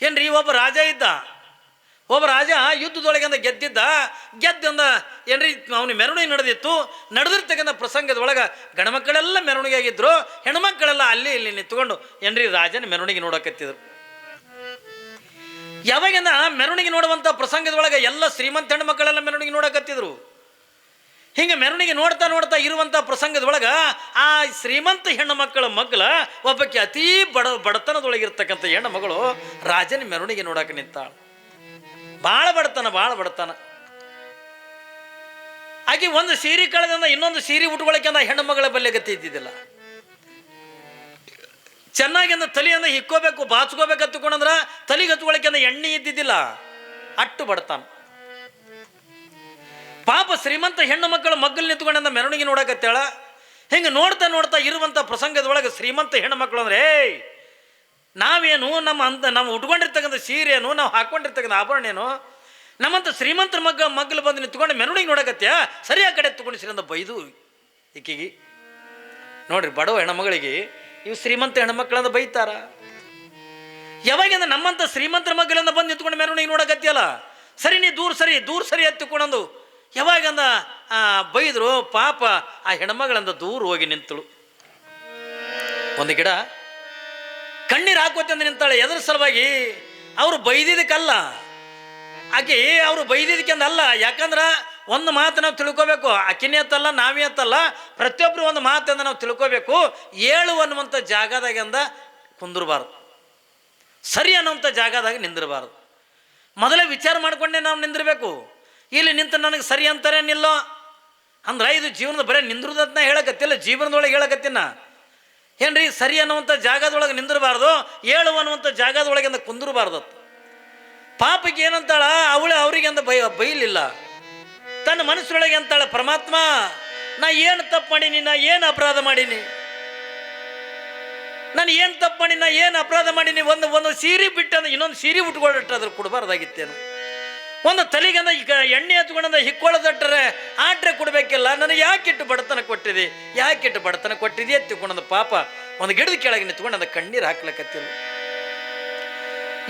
ಏನ್ರಿ ಒಬ್ಬ ರಾಜ ಇದ್ದ. ಒಬ್ಬ ರಾಜ ಯುದ್ಧದೊಳಗಿಂದ ಗೆದ್ದಂದ ಏನ್ರಿ ಅವನಿಗೆ ಮೆರವಣಿಗೆ ನಡೆದಿತ್ತು. ನಡೆದಿರ್ತಕ್ಕಂಥ ಪ್ರಸಂಗದೊಳಗೆ ಗಂಡ್ಮಕ್ಕಳೆಲ್ಲ ಮೆರವಣಿಗೆ ಆಗಿದ್ರು, ಹೆಣ್ಮಕ್ಕಳೆಲ್ಲ ಅಲ್ಲಿ ಇಲ್ಲಿ ನಿಂತ್ಕೊಂಡು ಏನ್ರಿ ರಾಜನ ಮೆರವಣಿಗೆ ನೋಡಕತ್ತಿದ್ರು. ಯಾವಾಗಿಂದ ಮೆರವಣಿಗೆ ನೋಡುವಂಥ ಪ್ರಸಂಗದೊಳಗೆ ಎಲ್ಲ ಶ್ರೀಮಂತ ಹೆಣ್ಮಕ್ಕಳೆಲ್ಲ ಮೆರವಣಿಗೆ ನೋಡಕತ್ತಿದ್ರು. ಹಿಂಗೆ ಮೆರವಣಿಗೆ ನೋಡ್ತಾ ಇರುವಂಥ ಪ್ರಸಂಗದೊಳಗೆ ಆ ಶ್ರೀಮಂತ ಹೆಣ್ಣು ಮಕ್ಕಳ ಒಬ್ಬಕ್ಕೆ ಅತೀ ಬಡತನದೊಳಗಿರ್ತಕ್ಕಂಥ ಹೆಣ್ಣು ಮಗಳು ರಾಜನ ಮೆರವಣಿಗೆ ನೋಡಕ್ಕೆ ನಿಂತಾಳ. ಭಾಳ ಬಡತನ. ಆಕೆ ಒಂದು ಸೀರೆ ಕಳೆದಿಂದ ಇನ್ನೊಂದು ಸೀರೆ ಉಟ್ಕೊಳಕ್ಕೆ ಅಂದ ಹೆಣ್ಣು ಮಗಳ ಬಲ್ಲೆ ಗತಿ ಇದ್ದಿದ್ದಿಲ್ಲ. ಚೆನ್ನಾಗಿಂದ ತಲೆಯಿಂದ ಹಿಕ್ಕೋಬೇಕು, ಬಾಚ್ಕೋಬೇಕು ಹತ್ಕೊಂಡ್ರ ತಲೆಗೆ ಹತ್ಕೊಳಕ್ಕೆ ಅಂದ ಎಣ್ಣೆ ಇದ್ದಿದ್ದಿಲ್ಲ. ಅಟ್ಟು ಬಡತನ. ಪಾಪ ಶ್ರೀಮಂತ ಹೆಣ್ಣು ಮಕ್ಕಳು ಮಗ್ಗಲ್ ನಿಂತ್ಕೊಂಡ ಮೆರವಣಿಗೆ ನೋಡಕತ್ತಾಳ. ಹಿಂಗೆ ನೋಡ್ತಾ ಇರುವಂಥ ಪ್ರಸಂಗದೊಳಗೆ ಶ್ರೀಮಂತ ಹೆಣ್ಣು ಮಕ್ಕಳು ಅಂದ್ರೆ ನಾವೇನು ನಾವು ಉಟ್ಕೊಂಡಿರ್ತಕ್ಕಂಥ ಸೀರೆನು, ನಾವು ಹಾಕೊಂಡಿರ್ತಕ್ಕಂಥ ಆಭರಣ ಏನು, ನಮ್ಮಂತ ಶ್ರೀಮಂತರ ಮಗ್ಗಲು ಬಂದು ನಿಂತ್ಕೊಂಡು ಮೆರವಣಿಗೆ ನೋಡಕತ್ಯ, ಸರಿಯಾಗಿ ಕಡೆ ಎತ್ಕೊಂಡಿಸಿರಿ ಅಂತ ಬೈದು ಈಕೆಗೆ. ನೋಡ್ರಿ, ಬಡವ ಹೆಣ್ಮಗಳಿಗೆ ಇವು ಶ್ರೀಮಂತ ಹೆಣ್ಮಕ್ಳಂದ ಬೈತಾರ. ಯಾವಾಗಿಂದ ನಮ್ಮಂತ ಶ್ರೀಮಂತರ ಮಗ್ಗಲಿಂದ ಬಂದು ನಿಂತ್ಕೊಂಡು ಮೆರವಣಿಗೆ ನೋಡಕತ್ಯಲ್ಲ, ಸರಿ ನೀ ದೂರ ಸರಿ ಎತ್ತಿಕೊಂಡಂದು ಯಾವಾಗಂದ ಬೈದ್ರು. ಪಾಪ ಆ ಹೆಣ್ಮಗಳಂದ ದೂರ ಹೋಗಿ ನಿಂತಳು. ಒಂದು ಗಿಡ ಕಣ್ಣೀರು ಹಾಕೋತಂದು ನಿಂತಾಳೆ. ಎದ್ರ ಸಲುವಾಗಿ? ಅವರು ಬೈದಿದ್ದಕ್ಕಲ್ಲ, ಆಕೆ ಅವರು ಬೈದಿದ್ದಕ್ಕೆಂದಲ್ಲ. ಯಾಕಂದ್ರೆ ಒಂದು ಮಾತು ನಾವು ತಿಳ್ಕೋಬೇಕು, ಆಕಿನೇ ಅತ್ತಲ್ಲ ನಾವೇ ಅತ್ತಲ್ಲ, ಪ್ರತಿಯೊಬ್ಬರು ಒಂದು ಮಾತಂದ ನಾವು ತಿಳ್ಕೋಬೇಕು. ಏಳು ಅನ್ನುವಂಥ ಜಾಗದಾಗಂದ ಕುಂದಿರಬಾರ್ದು, ಸರಿ ಅನ್ನುವಂಥ ಜಾಗದಾಗ ನಿಂದಿರಬಾರ್ದು. ಮೊದಲೇ ವಿಚಾರ ಮಾಡಿಕೊಂಡೇ ನಾವು ನಿಂದಿರಬೇಕು. ಇಲ್ಲಿ ನಿಂತು ನನಗೆ ಸರಿ ಅಂತಾರೇನಿಲ್ಲ ಅಂದ್ರೆ ಇದು ಜೀವನದ ಬರೀ ನಿಂದ್ರದನ್ನ ಹೇಳಕತ್ತಿಲ್ಲ, ಜೀವನದೊಳಗೆ ಹೇಳಕತ್ತಿನ ಏನ್ರಿ. ಸರಿ ಅನ್ನುವಂಥ ಜಾಗದೊಳಗೆ ನಿಂದಿರಬಾರ್ದು, ಏಳು ಅನ್ನುವಂಥ ಜಾಗದೊಳಗಿಂದ ಕುಂದಿರಬಾರ್ದು. ಪಾಪಕ್ಕೆ ಏನಂತಾಳ ಅವ್ರಿಗೆ ಅಂದ ಬೈಲಿಲ್ಲ. ತನ್ನ ಮನಸ್ಸೊಳಗೆ ಅಂತಾಳೆ, ಪರಮಾತ್ಮ ನಾ ಏನು ತಪ್ಪು ಮಾಡೀನಿ, ನಾ ಏನು ಅಪರಾಧ ಮಾಡೀನಿ, ನಾನು ಏನು ತಪ್ಪು ಮಾಡಿ, ನಾ ಏನು ಅಪರಾಧ ಮಾಡೀನಿ. ಒಂದು ಸೀರೆ ಬಿಟ್ಟಂದ್ರೆ ಇನ್ನೊಂದು ಸೀರೆ ಉಟ್ಕೊಳ್ಳಿಟ್ಟಾದ್ರೆ ಕೊಡಬಾರ್ದಾಗಿತ್ತೇನು. ಒಂದು ತಲೆಗಂದ ಈಗ ಎಣ್ಣೆ ಹತ್ಕೊಂಡ ಹಿಕ್ಕೊಳ್ಳೋದಟ್ಟರೆ ಆಟ್ರೆ ಕೊಡಬೇಕಿಲ್ಲ. ನನಗೆ ಯಾಕಿಟ್ಟು ಬಡತನ ಕೊಟ್ಟಿದೆ ಎತ್ತಿಕೊಂಡ ಪಾಪ ಒಂದು ಗಿಡದ ಕೆಳಗೆ ನಿಂತ್ಕೊಂಡು ಕಣ್ಣೀರು ಹಾಕ್ಲಕತ್ತಿಲ್ಲ.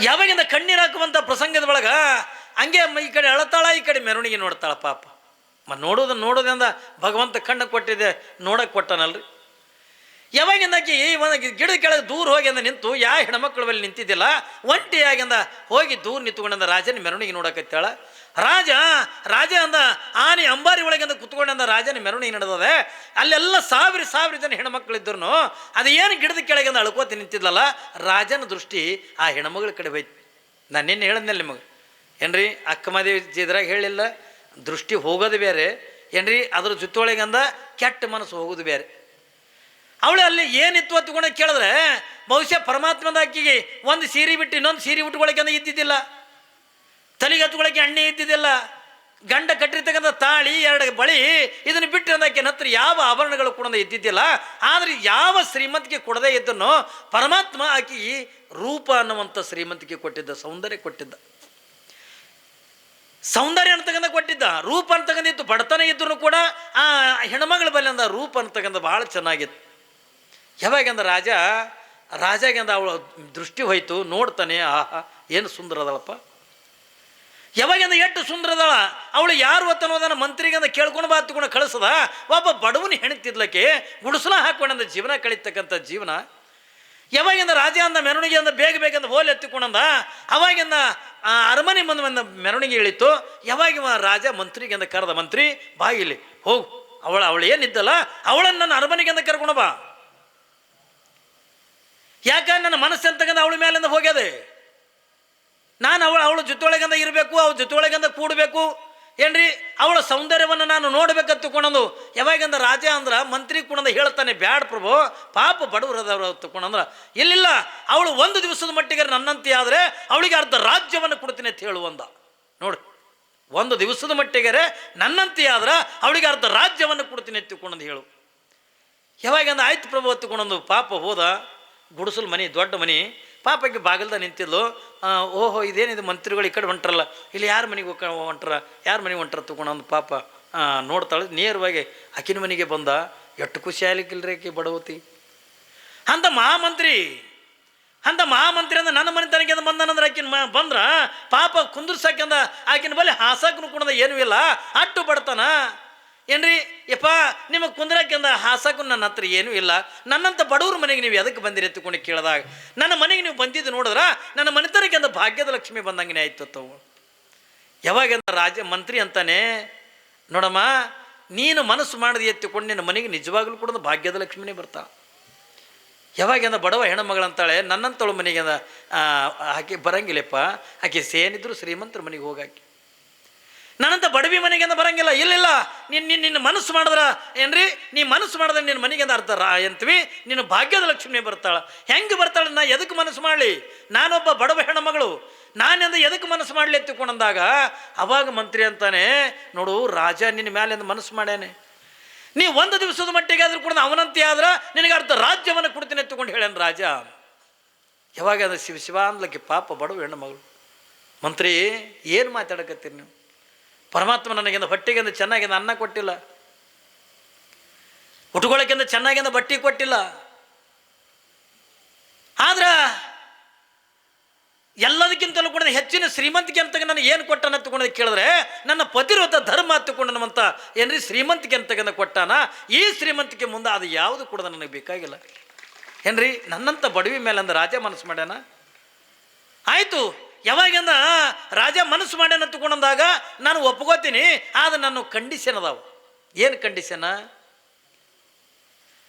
ಯಾವಾಗಿಂದ ಕಣ್ಣೀರು ಹಾಕುವಂಥ ಪ್ರಸಂಗದ ಒಳಗ ಹಂಗೆ ಈ ಕಡೆ ಅಳತಾಳ, ಈ ಕಡೆ ಮೆರವಣಿಗೆ ನೋಡ್ತಾಳ. ಪಾಪ ನೋಡೋದ್ರಿಂದ ಭಗವಂತ ಕಣ್ಣು ಕೊಟ್ಟಿದೆ, ನೋಡಕ್ಕೆ ಕೊಟ್ಟನಲ್ರಿ. ಯಾವಾಗಿಂದಾಕಿ ಒಂದು ಗಿಡದ ಕೆಳಗೆ ದೂರ ಹೋಗಿ ಅಂದ ನಿಂತು ಯಾವ ಹೆಣ್ಮಕ್ಳ ಬಳಿ ನಿಂತಿದ್ದಿಲ್ಲ, ಒಂಟಿಯಾಗಿಂದ ಹೋಗಿ ದೂರ ನಿಂತ್ಕೊಂಡ ರಾಜನ ಮೆರವಣಿಗೆ ನೋಡಕತ್ತಾಳ. ರಾಜ ಅಂದ ಆನೆ ಅಂಬಾರಿ ಒಳಗಿಂದ ಕುತ್ಕೊಂಡ ರಾಜನ ಮೆರವಣಿಗೆ ನಡೆದದೆ. ಅಲ್ಲೆಲ್ಲ ಸಾವಿರ ಜನ ಹೆಣ್ಮಕ್ಳಿದ್ರು. ಅದು ಏನು ಗಿಡದ ಕೆಳಗಿಂದ ಅಳ್ಕೋತ ನಿಂತಿದ್ಲಲ್ಲ, ರಾಜನ ದೃಷ್ಟಿ ಆ ಹೆಣ್ಮಗಳ ಕಡೆ ಹೋಯ್ತು. ನಾನು ನಿನ್ನೆ ಹೇಳಿದ್ನಲ್ಲ ನಿಮಗೆ ಏನ್ರಿ, ಅಕ್ಕಮದೇವಿ ಇದ್ರಾಗ ಹೇಳಿಲ್ಲ, ದೃಷ್ಟಿ ಹೋಗೋದು ಬೇರೆ ಏನ್ರಿ, ಅದ್ರ ಜೊತೆಯೊಳಗಂದ ಕೆಟ್ಟ ಮನಸ್ಸು ಹೋಗೋದು ಬೇರೆ. ಅವಳು ಅಲ್ಲಿ ಏನಿತ್ತು ಹತ್ಕೊಂಡು ಕೇಳಿದ್ರೆ ಬಹುಶಃ ಪರಮಾತ್ಮದ ಅಕ್ಕಿಗೆ ಒಂದು ಸೀರೆ ಬಿಟ್ಟು ಇನ್ನೊಂದು ಸೀರೆ ಉಟ್ಕೊಳಕ್ಕೆ ಇದ್ದಿದ್ದಿಲ್ಲ, ತಲೆಗೆ ಹತ್ಕೊಳಕ್ಕೆ ಎಣ್ಣೆ ಇದ್ದಿದ್ದಿಲ್ಲ, ಗಂಡ ಕಟ್ಟಿರ್ತಕ್ಕಂಥ ತಾಳಿ 2 ಬಳಿ ಇದನ್ನು ಬಿಟ್ಟು ಅಂದಕ್ಕೆ ಹತ್ರ ಯಾವ ಆಭರಣಗಳು ಕೂಡ ಇದ್ದಿದ್ದಿಲ್ಲ. ಆದರೆ ಯಾವ ಶ್ರೀಮಂತಿಗೆ ಕೊಡದೇ ಇದ್ದನೋ ಪರಮಾತ್ಮ ಆಕೆಗೆ ರೂಪ ಅನ್ನುವಂಥ ಶ್ರೀಮಂತಿಗೆ ಕೊಟ್ಟಿದ್ದ, ಸೌಂದರ್ಯ ಕೊಟ್ಟಿದ್ದ, ಸೌಂದರ್ಯ ಅಂತಕ್ಕಂಥ ಕೊಟ್ಟಿದ್ದ, ರೂಪ ಅಂತಕ್ಕಂಥದ್ದು. ಬಡತನ ಇದ್ರೂ ಕೂಡ ಆ ಹೆಣ್ಮಗಳ ಬಲ್ಲಿ ಅಂದ ರೂಪ ಅಂತಕ್ಕಂಥ ಭಾಳ ಚೆನ್ನಾಗಿತ್ತು. ಯಾವಾಗಂದ ರಾಜಾಗಂದ ಅವಳ ದೃಷ್ಟಿ ಹೋಯ್ತು. ನೋಡ್ತಾನೆ, ಆಹಾ ಏನು ಸುಂದರ ಅದಳಪ್ಪ, ಯಾವಾಗಂದ ಎಷ್ಟು ಸುಂದರ ಅದಳ. ಅವಳು ಯಾರು ಅನ್ನೋದನ್ನ ಮಂತ್ರಿಗಂದ ಕೇಳ್ಕೊಂಡು ಬಾತ್ಕೊಂಡು ಕಳಿಸದ. ಒಬ್ಬ ಬಡವನ ಹೆಣ್ತಿದ್ಲಕ್ಕೆ ಗುಡಿಸಲ ಹಾಕೊಂಡ ಜೀವನ ಕಳೀತಕ್ಕಂಥ ಜೀವನ. ಯಾವಾಗಿಂದ ರಾಜ ಅಂದ ಮೆರವಣಿಗೆ ಅಂದ ಬೇಗಂದ ಹೋಲ್ ಎತ್ತಿಕೊಂಡಂದ. ಅವಾಗಿಂದ ಅರಮನೆ ಬಂದ ಮೆರವಣಿಗೆ ಇಳಿತು. ಯಾವಾಗ ರಾಜ ಮಂತ್ರಿಗೆಂದ ಕರೆದ, ಮಂತ್ರಿ ಬಾ ಇಲ್ಲಿ ಹೋಗು, ಅವಳು ಏನಿದ್ದಲ್ಲ ಅವಳನ್ನು ನನ್ನ ಅರಮನೆಗೆಂದ ಕರ್ಕೊಂಡು ಬಾ. ಯಾಕ ನನ್ನ ಮನಸ್ಸು ಅಂತಕ್ಕಂಥ ಅವಳ ಮೇಲಿಂದ ಹೋಗ್ಯದೆ. ನಾನು ಅವಳ ಜೊತೆಯೊಳಗಂದ ಇರಬೇಕು, ಅವಳ ಜೊತೆಯೊಳಗಂದ ಕೂಡಬೇಕು ಏನ್ರಿ, ಅವಳ ಸೌಂದರ್ಯವನ್ನು ನಾನು ನೋಡ್ಬೇಕಂತಕೊಂಡಂದು. ಯಾವಾಗಂದ ರಾಜ ಅಂದ್ರ ಮಂತ್ರಿ ಕುಣಂದ ಹೇಳ್ತಾನೆ, ಬ್ಯಾಡ ಪ್ರಭು, ಪಾಪ ಬಡವರದವ್ರು ತಕೊಂಡಂದ್ರ ಇಲ್ಲಿಲ್ಲ, ಅವಳು ಒಂದು ದಿವಸದ ಮಟ್ಟಿಗೆ ನನ್ನಂತೆ ಆದರೆ ಅವಳಿಗೆ ಅರ್ಧ ರಾಜ್ಯವನ್ನು ಕೊಡ್ತೀನಿ ಅಂತ ಹೇಳುವಂದ. ನೋಡಿ, ಒಂದು ದಿವಸದ ಮಟ್ಟಿಗೆ ನನ್ನಂತೆ ಆದ್ರೆ ಅವಳಿಗೆ ಅರ್ಧ ರಾಜ್ಯವನ್ನು ಕೊಡ್ತೀನಿ ಎತ್ತಿಕೊಂಡಂದು ಹೇಳು. ಯಾವಾಗಂದ ಆಯ್ತು ಪ್ರಭು ಎತ್ತಿಕೊಂಡಂದು. ಪಾಪ ಹೋದ, ಗುಡಿಸಲು ಮನೆ, ದೊಡ್ಡ ಮನೆ. ಪಾಪಕ್ಕೆ ಬಾಗಿಲ್ದ ನಿಂತಿದ್ಲು. ಓಹೋ ಇದೇನಿದು, ಮಂತ್ರಿಗಳು ಈ ಕಡೆ ಹೊಂಟ್ರಲ್ಲ, ಇಲ್ಲಿ ಯಾರ ಮನೆಗೆ ಯಾರ ಮನೆಗೆ ಹೊಂಟ್ರ ತಗೊಂಡು ಪಾಪ ನೋಡ್ತಾಳೆ. ನೇರವಾಗಿ ಆಕಿನ ಮನೆಗೆ ಬಂದ. ಎಷ್ಟು ಖುಷಿ ಆಗ್ಲಿಕ್ಕಿಲ್ರಿ ಆಕಿ ಬಡವತಿ ಅಂತ ಮಹಾಮಂತ್ರಿ. ಅಂತ ಮಹಾಮಂತ್ರಿ ಅಂದ ನನ್ನ ಮನೆತನಕ್ಕೆ ಅಂದ ಬಂದನಂದ್ರೆ ಆಕಿನ ಬಂದ್ರ ಪಾಪ ಕುಂದ್ರಸಾಕಂದ ಆಕಿನ ಬಳಿ ಹಾಸಕ್ಕೂ ಕೂಡ ಏನೂ ಇಲ್ಲ, ಅಟ್ಟು ಬಡ್ತಾನ ಏನ್ರಿ ಯಪ್ಪ ನಿಮಗೆ ಕುಂದ್ರಕ್ಕೆಂದ ಹಾಸಕ್ಕೂ ನನ್ನ ಹತ್ರ ಏನೂ ಇಲ್ಲ, ನನ್ನಂಥ ಬಡವ್ರ ಮನೆಗೆ ನೀವು ಎದಕ್ಕೆ ಬಂದಿರಿ ಎತ್ತುಕೊಂಡು ಕೇಳಿದಾಗ ನನ್ನ ಮನೆಗೆ ನೀವು ಬಂದಿದ್ದು ನೋಡಿದ್ರ ನನ್ನ ಮನೆತನಕ್ಕೆ ಅಂದ ಭಾಗ್ಯದ ಲಕ್ಷ್ಮಿ ಬಂದಂಗೆ ಆಯ್ತು ತವು. ಯಾವಾಗೆಂದ ರಾಜ ಮಂತ್ರಿ ಅಂತಾನೆ, ನೋಡಮ್ಮ ನೀನು ಮನಸ್ಸು ಮಾಡದೆ ಎತ್ತಿಕೊಂಡು ನಿನ್ನ ಮನೆಗೆ ನಿಜವಾಗ್ಲೂ ಕೂಡ ಭಾಗ್ಯದ ಲಕ್ಷ್ಮಿನೇ ಬರ್ತಾ. ಯಾವಾಗೆಂದ ಬಡವ ಹೆಣ್ಮಗಳಂತಾಳೆ ನನ್ನಂತಳು ಮನೆಗೆ ಅಂದ ಆಕೆ ಬರಂಗಿಲ್ಲಪ್ಪ, ಆಕೆ ಸೇನಿದ್ರು ಶ್ರೀಮಂತರ ಮನೆಗೆ ಹೋಗಾಕಿ, ನನ್ನಂತ ಬಡವಿ ಮನೆಗೆ ಅಂದ ಬರಂಗಿಲ್ಲ. ಇಲ್ಲ ನಿನ್ನ ಮನಸ್ಸು ಮಾಡಿದ್ರ ಏನ್ರಿ, ನೀ ಮನಸ್ಸು ಮಾಡಿದ್ರೆ ನಿನ್ನ ಮನೆಗೆ ಅಂದ ಅರ್ಥ ಅಂತೀವಿ, ನಿನ್ನ ಭಾಗ್ಯದ ಲಕ್ಷ್ಮಿ ಬರ್ತಾಳೆ. ಹೆಂಗೆ ಬರ್ತಾಳೆ? ನಾ ಎದಕ್ಕೆ ಮನಸ್ಸು ಮಾಡಲಿ, ನಾನೊಬ್ಬ ಬಡವ ಹೆಣ್ಮಗಳು, ನಾನೆಂದ ಎದಕ್ಕೆ ಮನಸ್ಸು ಮಾಡಲಿ ಎತ್ತಿಕೊಂಡಂದಾಗ ಅವಾಗ ಮಂತ್ರಿ ಅಂತಾನೆ, ನೋಡು ರಾಜ ನಿನ್ನ ಮ್ಯಾಲಿಂದ ಮನಸ್ಸು ಮಾಡ್ಯಾನೆ, ನೀ ಒಂದು ದಿವಸದ ಮಟ್ಟಿಗೆ ಆದ್ರೂ ಕೂಡ ಅವನಂತೆ ಆದ್ರೆ ನಿನಗೆ ಅರ್ಧ ರಾಜ್ಯವನ್ನು ಕೊಡ್ತೀನಿ ಎತ್ತುಕೊಂಡು ಹೇಳ್ಯಾನ ರಾಜ. ಯಾವಾಗ ಅದು ಶಿವ ಅಂದ್ಲಕ್ಕೆ ಪಾಪ ಬಡವ ಹೆಣ್ಣು ಮಗಳು. ಮಂತ್ರಿ ಏನು ಮಾತಾಡಕತ್ತೀರಿ ನೀವು? ಪರಮಾತ್ಮ ನನಗಿಂದ ಹೊಟ್ಟೆಗಿಂದ ಚೆನ್ನಾಗಿಂದ ಅನ್ನ ಕೊಟ್ಟಿಲ್ಲ, ಉಟ್ಕೊಳ್ಳೋಕ್ಕಿಂತ ಚೆನ್ನಾಗಿಂದ ಬಟ್ಟೆ ಕೊಟ್ಟಿಲ್ಲ, ಆದ್ರೆ ಎಲ್ಲದಕ್ಕಿಂತಲೂ ಕೂಡ ಹೆಚ್ಚಿನ ಶ್ರೀಮಂತಿಕೆ ಅಂತ ನನಗೆ ಏನು ಕೊಟ್ಟಾನ ತಗೊಂಡು ಕೇಳಿದ್ರೆ ನನ್ನ ಪತಿವ್ರತ ಧರ್ಮ ಹತ್ತುಕೊಂಡನಂತ ಏನ್ರಿ ಶ್ರೀಮಂತಿಕೆ ಅಂತಕ್ಕಂಥ ಕೊಟ್ಟಾನ. ಈ ಶ್ರೀಮಂತಿಕೆ ಮುಂದೆ ಅದು ಯಾವುದು ಕೂಡ ನನಗೆ ಬೇಕಾಗಿಲ್ಲ ಏನ್ರಿ, ನನ್ನಂಥ ಬಡವಿ ಮೇಲೆ ಅಂದ ರಾಜ ಮನಸ್ಸು ಮಾಡ್ಯಾನ. ಆಯಿತು, ಯಾವಾಗಿಂದ ರಾಜ ಮನಸ್ಸು ಮಾಡ್ಯಾನ ತಗೊಂಡಂದಾಗ ನಾನು ಒಪ್ಕೋತೀನಿ, ಆದ್ರೆ ನಾನು ಕಂಡೀಷನ್ ಅದಾವ. ಏನು ಕಂಡೀಷನ್?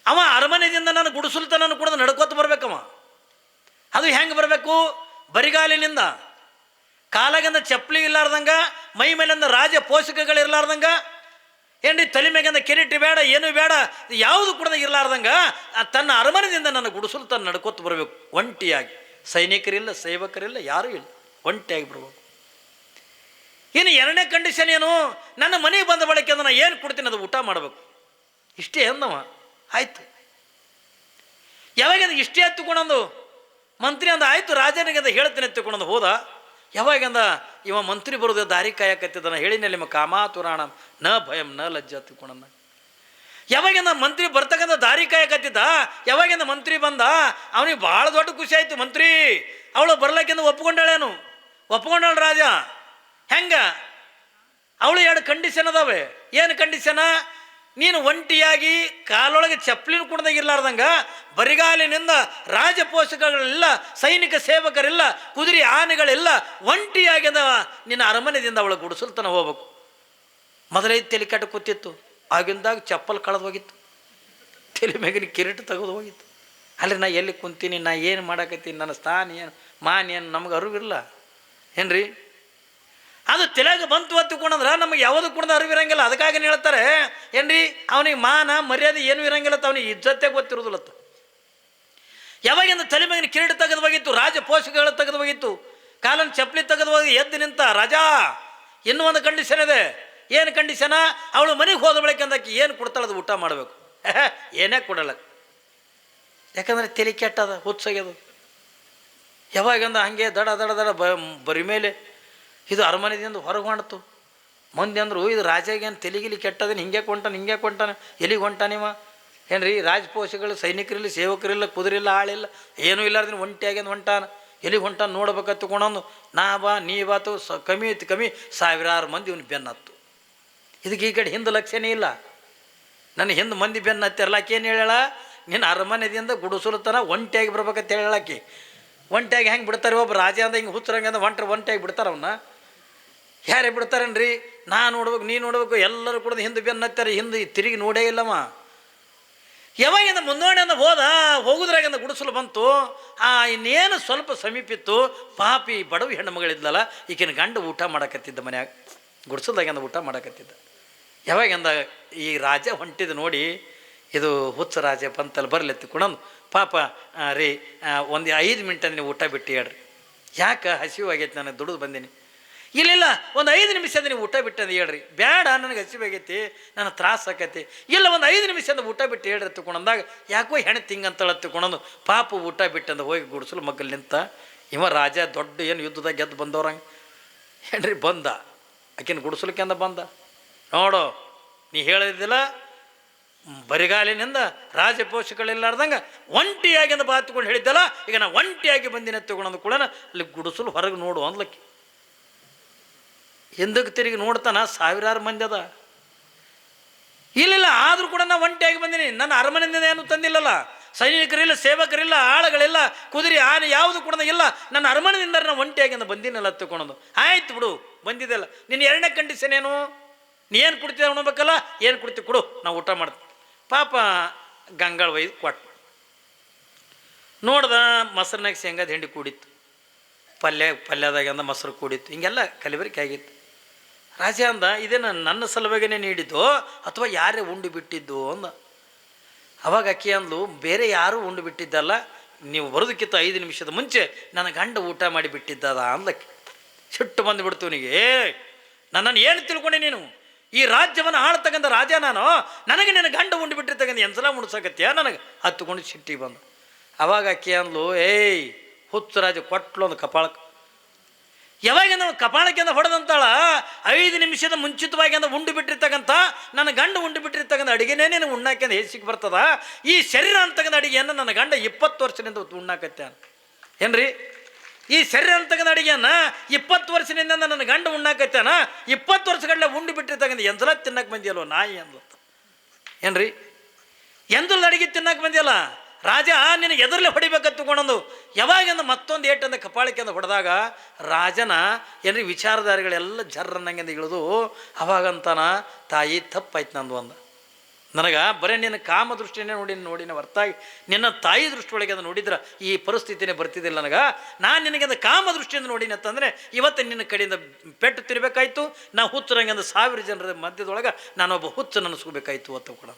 ಅವ ಅರಮನೆಯಿಂದ ನಾನು ಗುಡಿಸಲ್ತನ ಕೂಡ ನಡ್ಕೋತ ಬರ್ಬೇಕವ. ಅದು ಹೆಂಗೆ ಬರಬೇಕು? ಬರಿಗಾಲಿನಿಂದ, ಕಾಲಾಗಿಂದ ಚಪ್ಪಲಿ ಇರ್ಲಾರ್ದಂಗ, ಮೈ ಮೇಲಿಂದ ರಾಜ ಪೋಷಕಗಳು ಇರ್ಲಾರ್ದಂಗ, ಏನ್ರಿ ತಲೆ ಮ್ಯಾಗಿಂದ ಕಿರೀಟ ಬೇಡ, ಏನೂ ಬೇಡ, ಯಾವುದು ಕೂಡ ಇರ್ಲಾರ್ದಂಗ ತನ್ನ ಅರಮನೆಯಿಂದ ನನ್ನ ಗುಡಿಸಲು ತನ್ನ ನಡ್ಕೋತ ಬರಬೇಕು ಒಂಟಿಯಾಗಿ. ಸೈನಿಕರಿಲ್ಲ, ಸೇವಕರಿಲ್ಲ, ಯಾರೂ ಇಲ್ಲ, ಒಂಟಿಯಾಗಿ ಬರ್ಬೇಕು. ಇನ್ನು ಎರಡನೇ ಕಂಡೀಷನ್ ಏನು? ನನ್ನ ಮನೆಗೆ ಬಂದ ಬಳಿಕ ನಾನು ಏನು ಕೊಡ್ತೀನಿ ಅದು ಊಟ ಮಾಡಬೇಕು. ಇಷ್ಟೇ ಅಂದವ. ಆಯಿತು, ಯಾವಾಗ ಇಷ್ಟೇ ಹತ್ತುಕೊಂಡಂದು ಮಂತ್ರಿ ಅಂದ. ಆಯಿತು, ರಾಜನಿಗೆ ಅಂತ ಹೇಳ್ತೀನಿ ಎತ್ತುಕೊಂಡಂದು ಹೋದ. ಯಾವಾಗಂದ ಇವ ಮಂತ್ರಿ ಬರೋದು ದಾರಿ ಕಾಯಕತ್ತಿದ್ದಾನ, ಹೇಳಿನಲ್ಲಿ ನಿಮ್ಮ ಕಾಮಾತುರಾಣ ನ ಭಯಂ ನ ಲಜ್ಜ ಹತ್ತುಕೊಂಡ. ಯಾವಾಗಿಂದ ಮಂತ್ರಿ ಬರ್ತಕ್ಕಂಥ ದಾರಿ ಕಾಯಕತ್ತಿದ್ದ, ಯಾವಾಗಿಂದ ಮಂತ್ರಿ ಬಂದ ಅವನಿಗೆ ಭಾಳ ದೊಡ್ಡ ಖುಷಿ ಆಯಿತು. ಮಂತ್ರಿ ಅವಳು ಬರ್ಲಕ್ಕಿಂದ ಒಪ್ಕೊಂಡಾಳೇನು? ಒಪ್ಕೊಂಡಾಳ ರಾಜ. ಹೆಂಗ? ಅವಳು ಎರಡು ಕಂಡೀಷನ್ ಅದಾವೆ. ಏನು ಕಂಡೀಷನ? ನೀನು ಒಂಟಿಯಾಗಿ ಕಾಲೊಳಗೆ ಚಪ್ಪಲಿನ ಕುಡ್ದಾಗಿರ್ಲಾರ್ದಂಗ, ಬರಿಗಾಲಿನಿಂದ ರಾಜ ಪೋಷಕಗಳಿಲ್ಲ, ಸೈನಿಕ ಸೇವಕರಿಲ್ಲ, ಕುದುರೆ ಆನೆಗಳಿಲ್ಲ, ಒಂಟಿಯಾಗಿದ ನಿನ್ನ ಅರಮನೆಯಿಂದ ಅವಳು ಗುಡಿಸಲ್ತನ ಹೋಗ್ಬೇಕು. ಮೊದಲೈದು ತಲೆ ಕಟ್ಟು ಕೂತಿತ್ತು, ಆಗಿಂದಾಗ ಚಪ್ಪಲ್ ಕಳೆದು ಹೋಗಿತ್ತು, ತಲೆ ಮ್ಯಾಗಿನ ಕಿರೀಟ ತೆಗೆದು ಹೋಗಿತ್ತು. ಅಲ್ಲಿ ನಾ ಎಲ್ಲಿ ಕುಂತೀನಿ, ನಾ ಏನು ಮಾಡಾಕತ್ತೀನಿ, ನನ್ನ ಸ್ಥಾನ ಏನು, ಮಾನ್ ಏನು ನಮ್ಗೆ ಅರಿವಿಲ್ಲ ಏನ್ರಿ. ಅದು ತಲೆಗೆ ಬಂತು ಹತ್ತುಕೊಂಡ್ರೆ ನಮಗೆ ಯಾವುದು ಕೂಡ ಅರಿವಿರಂಗಿಲ್ಲ. ಅದಕ್ಕಾಗಿ ಹೇಳ್ತಾರೆ ಏನ್ರಿ, ಅವನಿಗೆ ಮಾನ ಮರ್ಯಾದೆ ಏನೂ ಇರಂಗಿಲ್ಲ, ಅವನಿಗೆ ಇಜ್ಜತ್ತೆ ಗೊತ್ತಿರೋದಿಲ್ಲತ್ತ. ಯಾವಾಗಿಂದ ತಲೆ ಮ್ಯಾಗಿನ ಕಿರೀಟ ತೆಗೆದು ಹೋಗಿತ್ತು, ರಾಜ ಪೋಷಕಗಳು ತೆಗೆದು ಹೋಗಿತ್ತು, ಕಾಲನ ಚಪ್ಪಲಿ ತೆಗೆದು ಹೋಗಿ ಎದ್ದು ನಿಂತ ರಾಜ. ಇನ್ನೂ ಒಂದು ಕಂಡೀಷನ್ ಇದೆ. ಏನು ಕಂಡೀಷನ? ಅವಳು ಮನೆಗೆ ಹೋದ ಬಳಿಕ ಅಂದಕ್ಕೆ ಏನು ಕೊಡ್ತಾಳದು ಊಟ ಮಾಡಬೇಕು. ಏನೇ ಕೊಡಲ್ಲ, ಯಾಕಂದ್ರೆ ತಲೆ ಕೆಟ್ಟದ, ಹುಚ್ಚಾಗ್ಯದು. ಯಾವಾಗಂದ ಹಂಗೆ ದಡ ದಡ ದಡ ಬರಿ ಮೇಲೆ ಇದು ಅರಮನೆದಿಂದ ಹೊರಗೆ ಹೊಂಡ್ತು. ಮಂದಿ ಅಂದರು ಇದು ರಾಜಗೇನು ತೆಲಿಗಿಲಿ ಕೆಟ್ಟದನ್ನು ಹಿಂಗೆ ಕೊಂಟಾನೆ ಎಲ್ಲಿಗೆ ಹೊಂಟಾನಿವ ಏನ್ರಿ. ರಾಜಪೋಷಗಳು ಸೈನಿಕರಿಲ್ಲ, ಸೇವಕರಿಲ್ಲ, ಕುದುರಿಲ್ಲ, ಆಳಿಲ್ಲ, ಏನೂ ಇಲ್ಲಾರ್ದಿನ ಒಂಟಿಯಾಗ್ಯಂದು ಹೊಂಟಾನ. ಎಲ್ಲಿಗೆ ಹೊಂಟಾನ ನೋಡ್ಬೇಕತ್ತು ತಗೊಂಡು ನಾ ಬಾ ನೀ ಬಾತು ಕಮ್ಮಿ ಸಾವಿರಾರು ಮಂದಿ ಇವನು ಬೆನ್ನತ್ತು. ಇದಕ್ಕೆ ಈ ಕಡೆ ಹಿಂದೆ ಲಕ್ಷ್ಯನೇ ಇಲ್ಲ. ನನ್ನ ಹಿಂದೆ ಮಂದಿ ಬೆನ್ನು ಹತ್ತಿರಲ್ಲ. ಆಕೇನು ಹೇಳ, ನಿನ್ನ ಅರಮನೆದಿಂದ ಗುಡಿಸಲತನ ಒಂಟಿಯಾಗಿ ಬರ್ಬೇಕಂತ ಹೇಳಾಕಿ. ಒಂಟಿಯಾಗಿ ಹೆಂಗೆ ಬಿಡ್ತಾರೆ? ಒಬ್ಬ ರಾಜ ಅಂದ ಹಿಂಗೆ ಹುಚ್ಚರಂಗೆ ಅಂದ ಒಂಟಿಯಾಗಿ ಬಿಡ್ತಾರೆ ಅವನ್ನ. ಯಾರೇ ಬಿಡ್ತಾರೇನ್ರಿ? ನಾ ನೋಡ್ಬೇಕು, ನೀ ನೋಡ್ಬೇಕು, ಎಲ್ಲರೂ ಕೂಡ ಹಿಂದೆ ಬೆನ್ನು ಹತ್ತಾರೆ, ಹಿಂದೆ ತಿರುಗಿ ನೋಡೇ ಇಲ್ಲಮ್ಮ. ಯಾವಾಗಿಂದ ಮುಂದೋಣಿಂದ ಹೋಗುದ್ರಾಗಿಂದ ಗುಡಿಸಲು ಬಂತು. ಇನ್ನೇನು ಸ್ವಲ್ಪ ಸಮೀಪಿತ್ತು. ಪಾಪಿ ಬಡವಿ ಹೆಣ್ಣು ಮಗಳಿದ್ಲಲ್ಲ, ಈಗಿನ ಗಂಡ ಊಟ ಮಾಡಕತ್ತಿದ್ದ ಮನ್ಯಾಗ, ಗುಡಿಸಲ್ದಾಗಿಂದ ಊಟ ಮಾಡಕತ್ತಿದ್ದ. ಯಾವಾಗಿಂದ ಈ ರಾಜ ಹೊಂಟಿದ್ದು ನೋಡಿ, ಇದು ಹುಚ್ಚ ರಾಜ ಬಂತಲ್ಲಿ ಬರಲೆತ್ತಿಕೊಂಡು ಪಾಪ ರೀ ಒಂದು 5 ಮಿನಿಟ್ ನೀವು ಊಟ ಬಿಟ್ಟು ಹೇಳ್ರಿ. ಯಾಕೆ ಹಸಿವಾಗೈತಿ, ನನಗೆ ದುಡಿದು ಬಂದೀನಿ. ಇಲ್ಲ ಒಂದು 5 ನಿಮಿಷದ ನೀವು ಊಟ ಬಿಟ್ಟಂದು ಹೇಳ್ರಿ. ಬೇಡ ನನಗೆ ಹಸಿವಾಗೈತಿ, ನನ್ನ ತ್ರಾಸ ಆಕೈತಿ. ಇಲ್ಲ ಒಂದು 5 ನಿಮಿಷದ ಊಟ ಬಿಟ್ಟು ಹೇಳ್ರಿ ತಗೊಂಡಂದಾಗ ಯಾಕೋ ಹೆಣ್ಣು ತಿಂಗಂತಳ ತಗೊಂಡು ಪಾಪ ಊಟ ಬಿಟ್ಟಂದು ಹೋಗಿ ಗುಡಿಸಲು ಮಗ್ಗಲ್ಲಿ ನಿಂತ. ಇವ ರಾಜ ದೊಡ್ಡ ಏನು ಯುದ್ಧದಾಗ ಗೆದ್ದು ಬಂದವ್ರಂಗೆ ಏನ್ರಿ ಬಂದ. ಆಕಿನ ಗುಡಿಸಲಿಕ್ಕೆ ಅಂದ ಬಂದ. ನೋಡು, ನೀ ಹೇಳಿದ್ದಿಲ್ಲ ಬರಿಗಾಲಿನಿಂದ ರಾಜಪೋಷಗಳಿಲ್ಲಾರ್ದಂಗೆ ಒಂಟಿಯಾಗಿ ಬಾತುಕೊಂಡು ಹೇಳಿದ್ದಲ್ಲ, ಈಗ ನಾ ಒಂಟಿಯಾಗಿ ಬಂದಿನ ತಗೊಂಡು ಕೂಡ ಅಲ್ಲಿ ಗುಡಿಸಲು ಹೊರಗೆ ನೋಡು ಅಂದ್ಲಕ್ಕಿ. ಹಿಂದಕ್ಕೆ ತಿರುಗಿ ನೋಡ್ತಾನ, ಸಾವಿರಾರು ಮಂದಿ ಅದ. ಇಲ್ಲ ಆದರೂ ಕೂಡ ನಾ ಒಂಟಿಯಾಗಿ ಬಂದೀನಿ, ನನ್ನ ಅರಮನೆಯಿಂದ ಏನು ತಂದಿಲ್ಲಲ್ಲ, ಸೈನಿಕರಿಲ್ಲ, ಸೇವಕರಿಲ್ಲ, ಆಳುಗಳಿಲ್ಲ, ಕುದುರೆ ಆನೆ ಯಾವುದು ಕೂಡ ಇಲ್ಲ, ನನ್ನ ಅರಮನೆಯಿಂದ ನಾನು ಒಂಟಿಯಾಗಿ ಬಂದಿನಲ್ಲ ತಗೊಳೋದು. ಆಯ್ತು ಬಿಡು, ಬಂದಿದ್ದೆಲ್ಲ. ನಿನ್ನ ಎರಡನೇ ಕಂಡೀಷನ್ ಏನು? ನೀ ಏನು ಕುಡ್ತೀವಿ ಉಣ್ಬೇಕಲ್ಲ, ಏನು ಕುಡ್ತೀವಿ ಕೊಡು, ನಾವು ಊಟ ಮಾಡ್ತೀವಿ. ಪಾಪ ಗಂಗಾಳ ಒಯ್ದು ಕೊಟ್ಟು ನೋಡ್ದ, ಮೊಸರಿನಾಗ ಶೇಂಗಾದ ಹಿಂಡಿ ಕೂಡಿತ್ತು, ಪಲ್ಯದಾಗ ಅಂದ ಮೊಸರು ಕೂಡಿತ್ತು, ಹಿಂಗೆಲ್ಲ ಕಲಿಬರಿಕೆ ಆಗಿತ್ತು. ರಾಜ ಅಂದ, ಇದೇನು ನನ್ನ ಸಲುವಾಗಿನೇ ನೀಡಿದ್ದು ಅಥವಾ ಯಾರೇ ಉಂಡು ಬಿಟ್ಟಿದ್ದು ಅಂದ. ಅವಾಗ ಅಕ್ಕಿ ಅಂದ್ಲು, ಬೇರೆ ಯಾರೂ ಉಂಡು ಬಿಟ್ಟಿದ್ದಲ್ಲ, ನೀವು ಬರೋದಕ್ಕಿಂತ 5 ನಿಮಿಷದ ಮುಂಚೆ ನನ್ನ ಗಂಡ ಊಟ ಮಾಡಿ ಬಿಟ್ಟಿದ್ದದ ಅಂದಕ್ಕೆ. ಸಿಟ್ಟು ಬಂದುಬಿಡ್ತು ಅವನಿಗೆ. ನನ್ನನ್ನು ಏನು ತಿಳ್ಕೊಂಡೆ ನೀನು? ಈ ರಾಜ್ಯವನ್ನು ಆಳ್ತಕ್ಕಂಥ ರಾಜ ನಾನು, ನನಗೆ ನನ್ನ ಗಂಡ ಉಂಡು ಬಿಟ್ಟಿರ್ತಕ್ಕಂಥ ಎಂಸಲ ಮುಡ್ಸಕತ್ತೀಯ ನನಗೆ ಹತ್ತುಕೊಂಡು ಸಿಟ್ಟಿಗೆ ಬಂದು. ಅವಾಗ ಅಕ್ಕಿ ಅಂದ್ಲು, ಏಯ್ ಹುಚ್ಚು ರಾಜ ಕೊಟ್ಲು ಒಂದು ಕಪಾಳಕ್ಕೆ. ಯಾವಾಗ ನಾವು ಕಪಾಳಕ್ಕೆ ಅಂದ ಹೊಡೆದಂತಾಳ, 5 ನಿಮಿಷದ ಮುಂಚಿತವಾಗಿ ಅಂದ ಉಂಡು ಬಿಟ್ಟಿರ್ತಕ್ಕಂಥ ನನ್ನ ಗಂಡ ಉಂಡು ಬಿಟ್ಟಿರ್ತಕ್ಕಂಥ ಅಡುಗೆನೇ ನೀನು ಉಣ್ಣಾಕೆ ಅಂದ ಹೇಸಿಗೆ ಬರ್ತದ. ಈ ಶರೀರ ಅಂತಕ್ಕಂಥ ಅಡುಗೆಯನ್ನು ನನ್ನ ಗಂಡ 20 ವರ್ಷದಿಂದ ಉಣ್ಣಾಕತ್ಯಾನ ಏನ್ರಿ? ಈ ಶರೀರ ಅಂತಕ್ಕಂಥ ಅಡುಗೆಯನ್ನು 20 ವರ್ಷದಿಂದ ನನ್ನ ಗಂಡ ಉಣ್ಣಾಕತ್ಯಾನ. 20 ವರ್ಷಗಳನ್ನ ಉಂಡು ಬಿಟ್ಟಿರ್ತಕ್ಕಂಥ ಎಂದಲ ತಿನ್ನಕ್ಕೆ ಬಂದಿಯಲ್ವ ನಾಯಿ ಅಂದ್ಲತ್ತ. ಏನ್ರಿ? ಎಂದಲ್ ಅಡುಗೆ ತಿನ್ನಕ್ಕೆ ಬಂದಿಯಲ್ಲ ರಾಜ, ನಿನ್ನ ಎದುರಲ್ಲೇ ಹೊಡಿಬೇಕಂತ ತಗೊಂಡು ಯಾವಾಗಿಂದ ಮತ್ತೊಂದು ಏಟಂದ ಕಪಾಳಕ್ಕೆ ಅಂದ ಹೊಡೆದಾಗ ರಾಜನ ಏನ್ರಿ ವಿಚಾರಧಾರಿಗಳೆಲ್ಲ ಜರ್ರನ್ನಂಗಿಂದ ಇಳಿದು ಅವಾಗಂತಾನ, ತಾಯಿ ತಪ್ಪಾಯ್ತು ನಂದು ಅಂದ. ನನಗೆ ಬರೀ ನಿನ್ನ ಕಾಮ ದೃಷ್ಟಿನೇ ನೋಡಿನ ಹೊರತಾಗಿ ನಿನ್ನ ತಾಯಿ ದೃಷ್ಟಿಯೊಳಗೆ ಅದು ನೋಡಿದ್ರೆ ಈ ಪರಿಸ್ಥಿತಿನೇ ಬರ್ತಿದ್ದಿಲ್ಲ ನನಗೆ. ನಾನು ನಿನಗೆ ಅದು ಕಾಮ ದೃಷ್ಟಿಯಿಂದ ನೋಡಿನಿ ಅಂತಂದರೆ ಇವತ್ತು ನಿನ್ನ ಕಡೆಯಿಂದ ಪೆಟ್ಟು ತಿರ್ಬೇಕಾಯ್ತು. ನಾ ಹುಚ್ಚರಂಗೆ 1000 ಜನರ ಮಧ್ಯದೊಳಗೆ ನಾನೊಬ್ಬ ಹುಚ್ಚು ನನಸ್ಕೋಬೇಕಾಯ್ತು ಅಂತ ಕೂಡ.